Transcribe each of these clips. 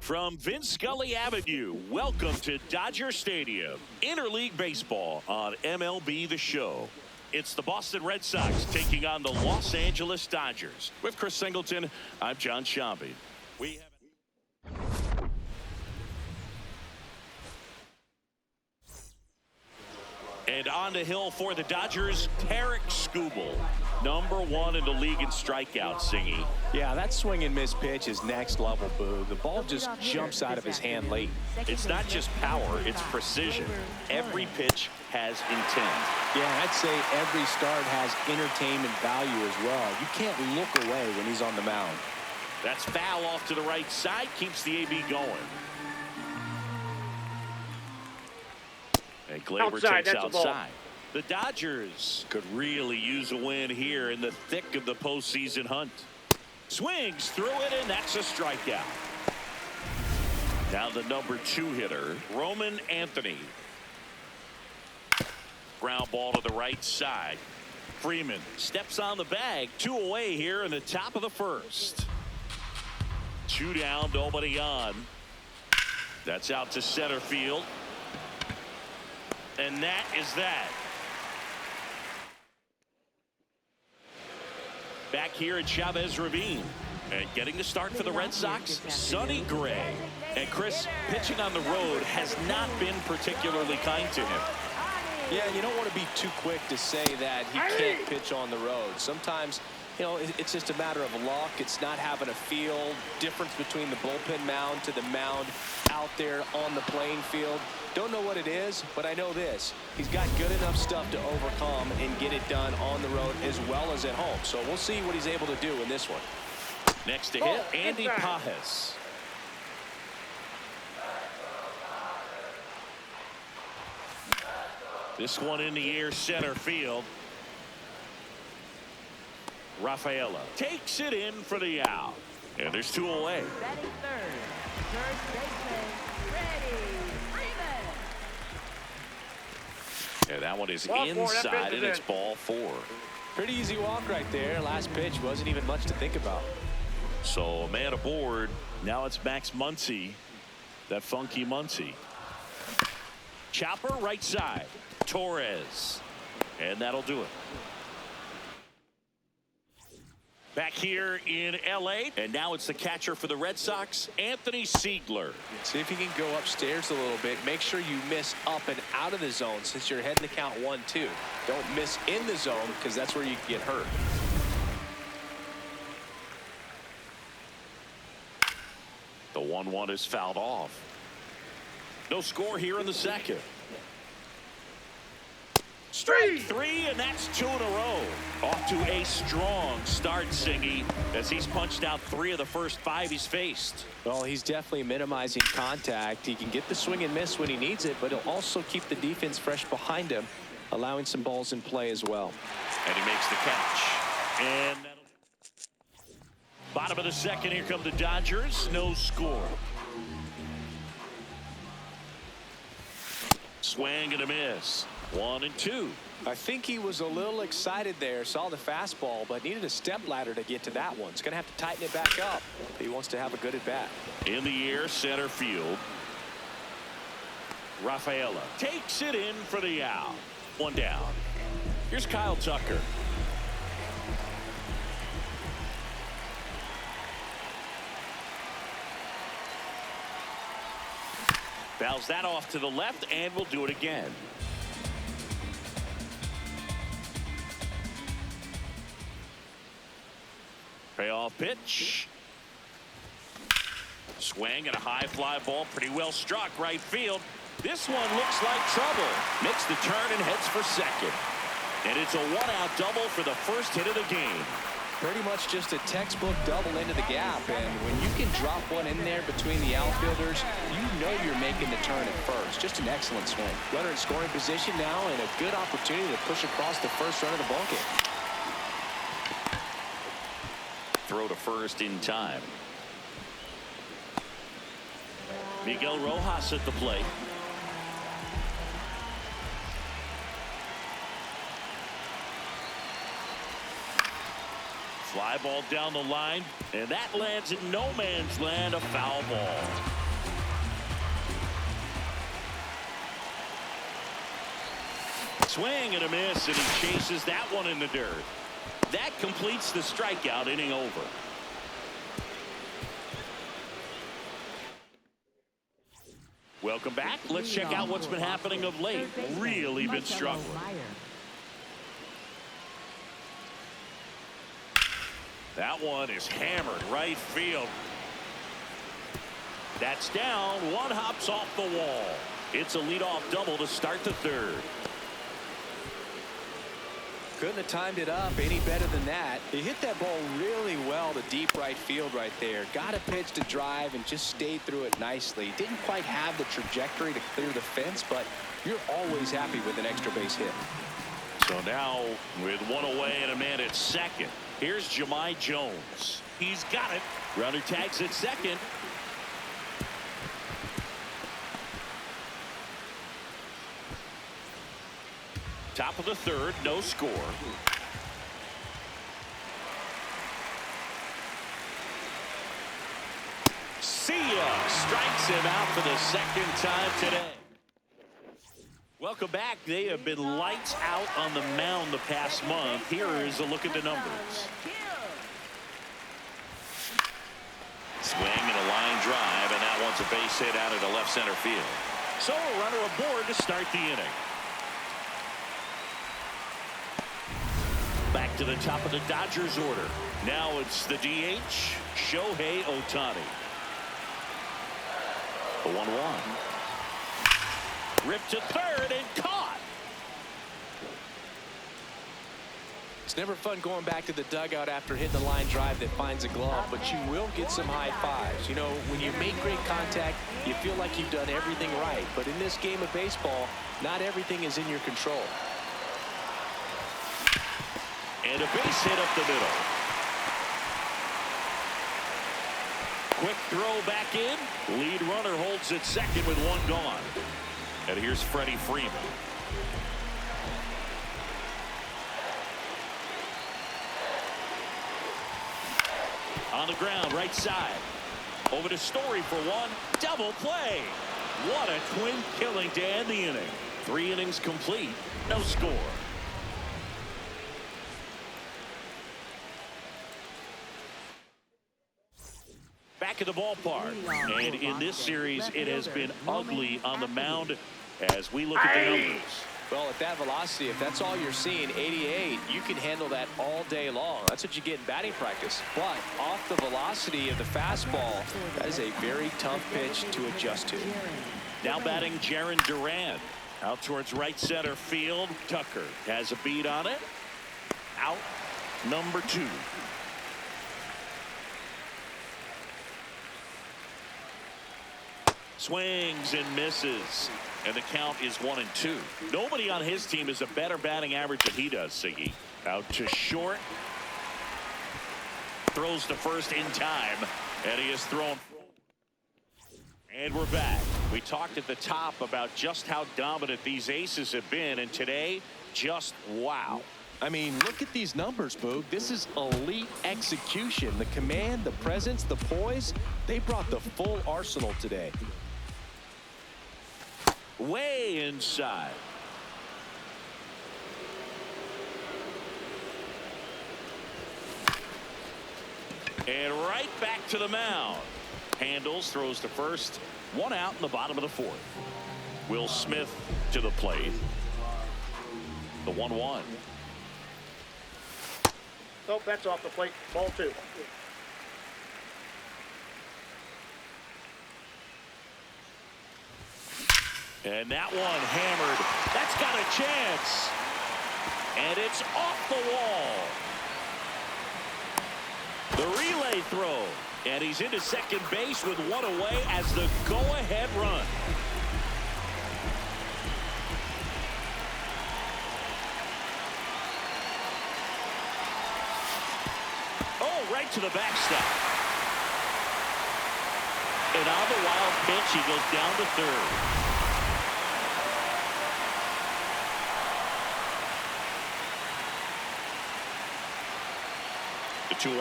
From Vince Scully Avenue, welcome to Dodger Stadium. Interleague Baseball on MLB The Show. It's the Boston Red Sox taking on the Los Angeles Dodgers. With Chris Singleton, I'm John Shambi. We have And on the hill for the Dodgers, TARIK SKUBAL, #1 in the league in strikeouts, Singy. Yeah, that swing and miss pitch is next level, Boo. The ball just jumps out of his hand late. It's not just power, it's precision. Every pitch has intent. Yeah, I'd say every start has entertainment value as well. You can't look away when he's on the mound. That's foul off to the right side, keeps the AB going. And Glaber takes outside. The Dodgers could really use a win here in the thick of the postseason hunt. Swings through it, and that's a strikeout. Now the #2 hitter, Roman Anthony. Ground ball to the right side. Freeman steps on the bag. 2 away here in the top of the first. 2 down, nobody on. That's out to center field. And that is that. Back here at Chavez Ravine. And getting the start for the Red Sox, Sonny Gray. And Chris, pitching on the road has not been particularly kind to him. Yeah, you don't want to be too quick to say that he can't pitch on the road. Sometimes, you know, it's just a matter of luck. It's not having a feel. Difference between the bullpen mound to the mound out there on the playing field. Don't know what it is, but I know this. He's got good enough stuff to overcome and get it done on the road as well as at home. So we'll see what he's able to do in this one. Next to hit, Andy Pajes. This one in the air, center field. Rafaela takes it in for the out. And there's 2 away. Batting third baseman, Freeman. And that one is inside, and it's ball 4. Pretty easy walk right there. Last pitch wasn't even much to think about. So a man aboard. Now it's Max Muncy. That funky Muncy. Chopper right side. Torres. And that'll do it. Back here in LA, and now it's the catcher for the Red Sox, Anthony Siegler. See if you can go upstairs a little bit. Make sure you miss up and out of the zone since you're heading to count 1-2. Don't miss in the zone because that's where you can get hurt. The 1-1 is fouled off. No score here in the second. Strike 3, and that's 2 in a row. Off to a strong start, Singy, as he's punched out 3 of the first 5 he's faced. Well, he's definitely minimizing contact. He can get the swing and miss when he needs it, but he'll also keep the defense fresh behind him, allowing some balls in play as well. And he makes the catch. And bottom of the second, here come the Dodgers. No score. Swing and a miss. 1-2. I think he was a little excited there, saw the fastball, but needed a step ladder to get to that one. He's going to have to tighten it back up. He wants to have a good at bat. In the air, center field. Rafaela takes it in for the out. 1 down. Here's Kyle Tucker. Fouls that off to the left, and we'll do it again. Payoff pitch. Swing and a high fly ball, pretty well struck right field. This one looks like trouble. Makes the turn and heads for second. And it's a 1-out double for the first hit of the game. Pretty much just a textbook double into the gap, and when you can drop one in there between the outfielders, you know you're making the turn at first. Just an excellent swing. Runner in scoring position now, and a good opportunity to push across the first run of the ball game. Throw to first in time. Miguel Rojas at the plate. Fly ball down the line, and that lands in no man's land, a foul ball. Swing and a miss, and he chases that one in the dirt. That completes the strikeout, inning over. Welcome back. Let's check out what's been happening of late. Really been struggling. That one is hammered right field. That's down. One hops off the wall. It's a leadoff double to start the third. Couldn't have timed it up any better than that. He hit that ball really well to deep right field right there. Got a pitch to drive and just stayed through it nicely. Didn't quite have the trajectory to clear the fence, but you're always happy with an extra base hit. So now with one away and a man at second, here's Jahmai Jones. He's got it. Runner tags at second. Top of the third, no score. See ya. Strikes him out for the second time today. Welcome back. They have been lights out on the mound the past month. Here is a look at the numbers. Swing and a line drive, and that one's a base hit out into left center field. So a runner aboard to start the inning. Back to the top of the Dodgers order. Now it's the DH, Shohei Ohtani. The 1-1. Ripped to third and caught. It's never fun going back to the dugout after hitting a line drive that finds a glove, but you will get some high fives. You know, when you make great contact, you feel like you've done everything right. But in this game of baseball, not everything is in your control. And a base hit up the middle. Quick throw back in. Lead runner holds at second with one gone. And here's Freddie Freeman. On the ground, right side. Over to Story for one. Double play. What a twin killing to end the inning. 3 innings complete. No score. Back at the ballpark, and in this series it has been ugly on the mound as we look at the numbers. Well, at that velocity, if that's all you're seeing, 88, you can handle that all day long. That's what you get in batting practice. But off the velocity of the fastball, that is a very tough pitch to adjust to. Now batting Jarren Duran. Out towards right center field. Tucker has a beat on it. Out number 2. Swings and misses, and the count is 1-2. Nobody on his team has a better batting average than he does. Siggy out to short, throws to first in time, and he is thrown. And we're back. We talked at the top about just how dominant these aces have been, and today, just wow. I mean, look at these numbers, Boog. This is elite execution. The command, the presence, the poise, they brought the full arsenal today. Way inside. And right back to the mound. Handles, throws to first. One out in the bottom of the 4th. Will Smith to the plate. The 1-1. Nope, that's off the plate. Ball 2. And that one hammered. That's got a chance. And it's off the wall. The relay throw. And he's into second base with one away as the go-ahead run. Oh, right to the backstop. And on the wild pitch, he goes down to third. The 2-1.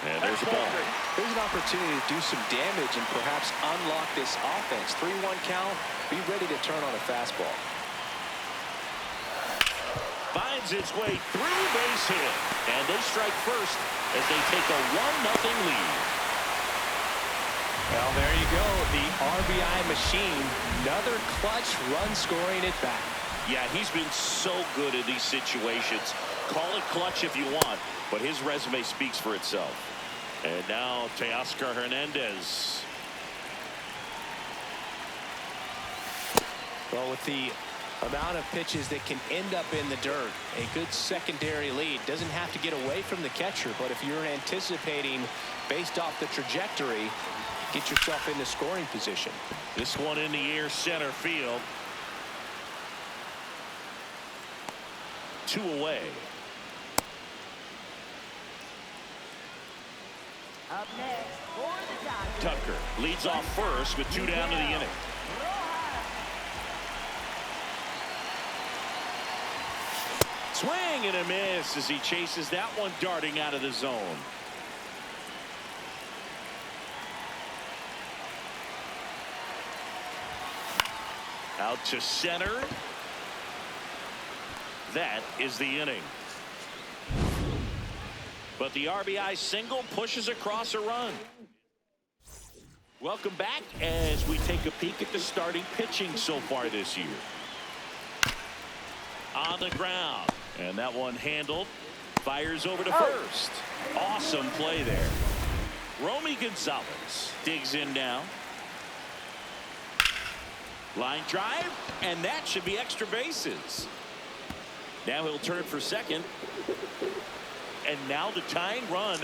And there's a ball. There's an opportunity to do some damage and perhaps unlock this offense. 3-1 count. Be ready to turn on a fastball. Finds its way through, base hit. And they strike first as they take a 1-0 lead. Well, there you go. The RBI machine. Another clutch run scoring at bat. Yeah, he's been so good in these situations. Call it clutch if you want, but his resume speaks for itself. And now Teoscar Hernandez. Well, with the amount of pitches that can end up in the dirt, a good secondary lead. Doesn't have to get away from the catcher, but if you're anticipating based off the trajectory, get yourself into scoring position. This one in the air, center field. 2 away. Up next for the Dodgers. Tucker leads off first with 2 down to the inning. Swing and a miss as he chases that one darting out of the zone. Out to center. That is the inning. But the RBI single pushes across a run. Welcome back as we take a peek at the starting pitching so far this year. On the ground. And that one handled. Fires over to first. Awesome play there. Romy Gonzalez digs in now. Line drive. And that should be extra bases. Now he'll turn for second. And now the tying run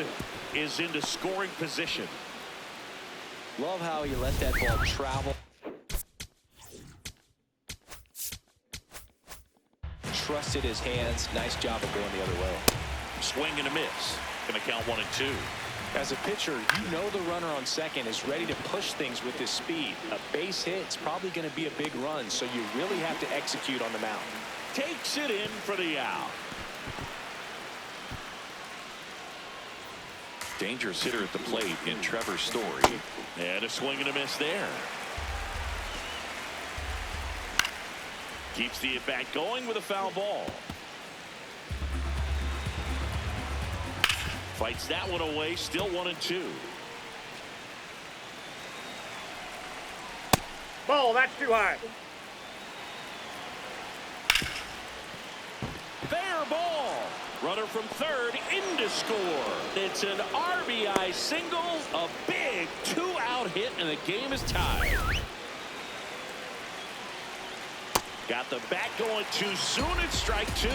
is into scoring position. Love how he let that ball travel. Trusted his hands. Nice job of going the other way. Swing and a miss. Going to count 1 and 2. As a pitcher, you know the runner on second is ready to push things with his speed. A base hit is probably going to be a big run, so you really have to execute on the mound. Takes it in for the out. Dangerous hitter at the plate in Trevor Story. And a swing and a miss there. Keeps the at-bat going with a foul ball. Fights that one away. Still 1 and 2. Ball, that's too high. Fair ball. Runner from third in to score. It's an RBI single. A big 2-out hit, and the game is tied. Got the bat going too soon. It's strike 2.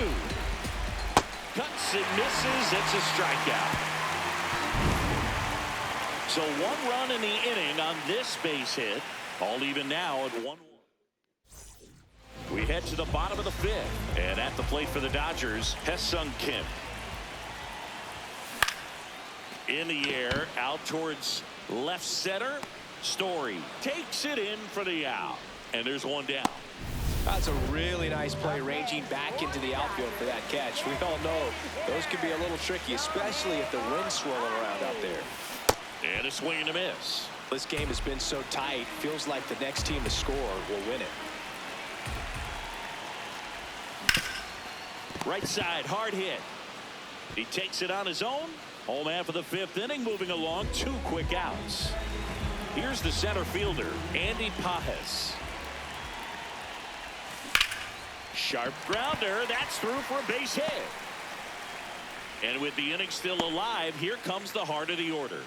Cuts and misses. It's a strikeout. So 1 run in the inning on this base hit. All even now at 1-1. We head to the bottom of the 5th. And at the plate for the Dodgers, Hesung Kim. In the air, out towards left center. Story takes it in for the out. And there's 1 down. That's a really nice play, ranging back into the outfield for that catch. We all know those can be a little tricky, especially if the wind's swirling around out there. And a swing and a miss. This game has been so tight. Feels like the next team to score will win it. Right side, hard hit. He takes it on his own. Home half of the 5th inning, moving along. 2 quick outs. Here's the center fielder, Andy Pajes. Sharp grounder. That's through for a base hit. And with the inning still alive, here comes the heart of the order.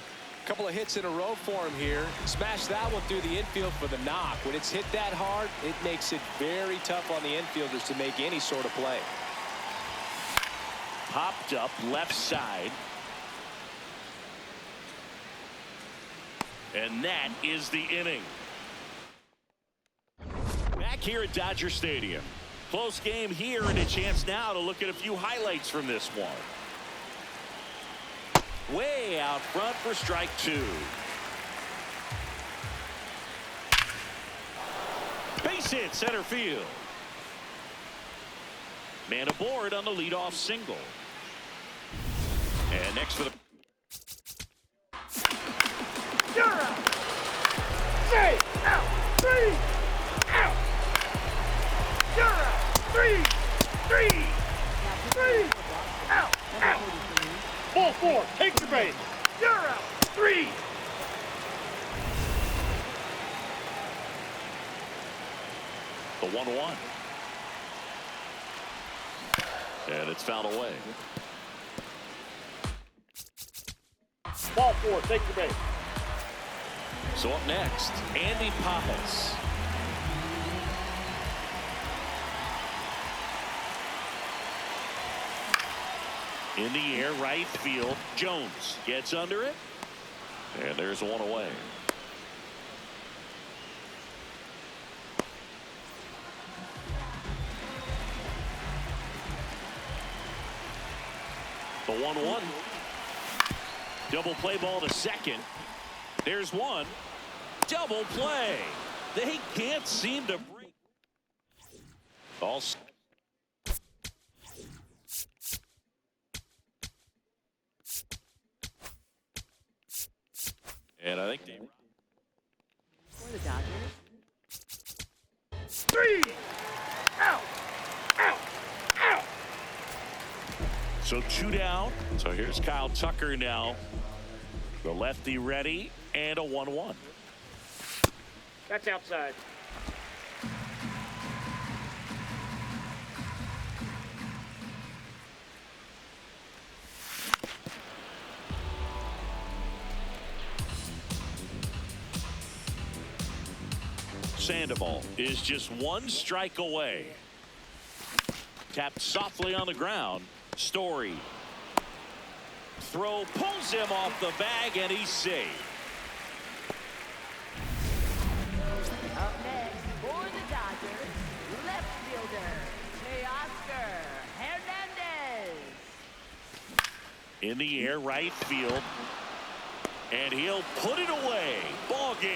Couple of hits in a row for him here. Smash that one through the infield for the knock. When it's hit that hard, it makes it very tough on the infielders to make any sort of play. Popped up left side. And that is the inning. Back here at Dodger Stadium. Close game here, and a chance now to look at a few highlights from this one. Way out front for strike 2. Base hit center field. Man aboard on the leadoff single. And next for the... You're out. Say, out. 3. Out. You're out. 3. 3. 3. Out. Out. Ball 4. Take the base. You're out. 3. The 1-1. And it's fouled away. Ball 4. Take the base. So up next, Andy Pappas. In the air, right field. Jones gets under it. And there's one away. The 1-1. Double play ball to second. There's one. Double play. They can't seem to break. All. And I think they... For the Dodgers. 3. Out. Out. Out. So 2 down. So here's Kyle Tucker now. The lefty ready, and a 1-1. That's outside. Sandoval is just 1 strike away. Tapped softly on the ground. Story. Throw pulls him off the bag, and he's safe. Up next for the Dodgers, left fielder, Teoscar Hernandez. In the air, right field. And he'll put it away. Ball game.